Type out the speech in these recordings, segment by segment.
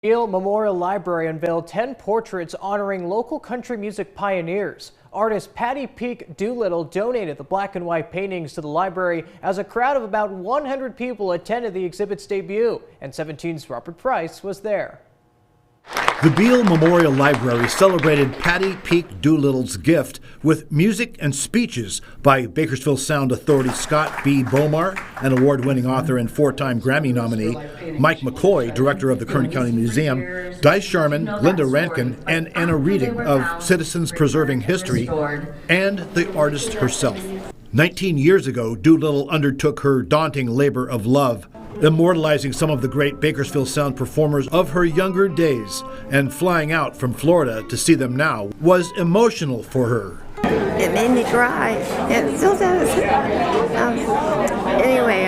Yale Memorial Library unveiled 10 portraits honoring local country music pioneers. Artist Patty Peak Doolittle donated the black and white paintings to the library as a crowd of about 100 people attended the exhibit's debut, and 17's Robert Price was there. The Beale Memorial Library celebrated Patty Peak Doolittle's gift with music and speeches by Bakersfield Sound Authority Scott B. Bomar, an award-winning author and four-time Grammy nominee, Mike McCoy, director of the Kern County Museum, Dice Sharman, Linda Rankin, and Anna Reading of Citizens Preserving History, and the artist herself. 19 years ago, Doolittle undertook her daunting labor of love, immortalizing some of the great Bakersfield Sound performers of her younger days, and flying out from Florida to see them now was emotional for her. It made me cry. It still does. Anyway,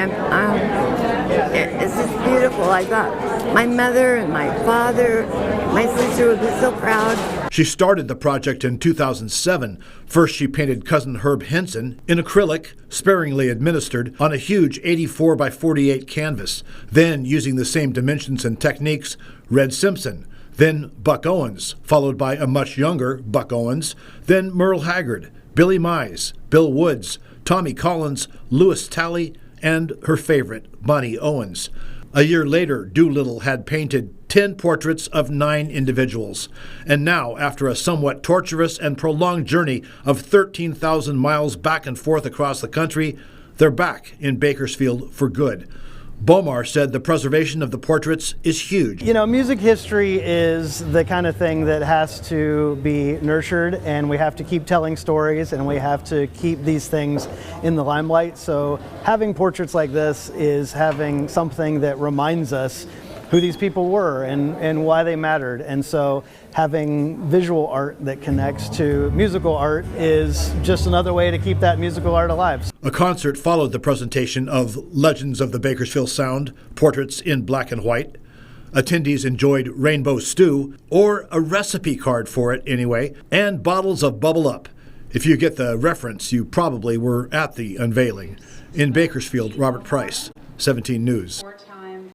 it's just beautiful. I thought my mother and my father, my sister would be so proud. She started the project in 2007. First, she painted Cousin Herb Henson in acrylic, sparingly administered, on a huge 84 by 48 canvas. Then, using the same dimensions and techniques, Red Simpson. Then Buck Owens, followed by a much younger Buck Owens. Then Merle Haggard, Billy Mize, Bill Woods, Tommy Collins, Lewis Talley, and her favorite, Bonnie Owens. A year later, Doolittle had painted 10 portraits of 9 individuals. And now, after a somewhat torturous and prolonged journey of 13,000 miles back and forth across the country, they're back in Bakersfield for good. Bomar said the preservation of the portraits is huge. You know, music history is the kind of thing that has to be nurtured, and we have to keep telling stories, and we have to keep these things in the limelight. So having portraits like this is having something that reminds us who these people were and why they mattered. And so having visual art that connects to musical art is just another way to keep that musical art alive. A concert followed the presentation of Legends of the Bakersfield Sound, portraits in black and white. Attendees enjoyed rainbow stew, or a recipe card for it anyway, and bottles of Bubble Up. If you get the reference, you probably were at the unveiling. In Bakersfield, Robert Price, 17 News.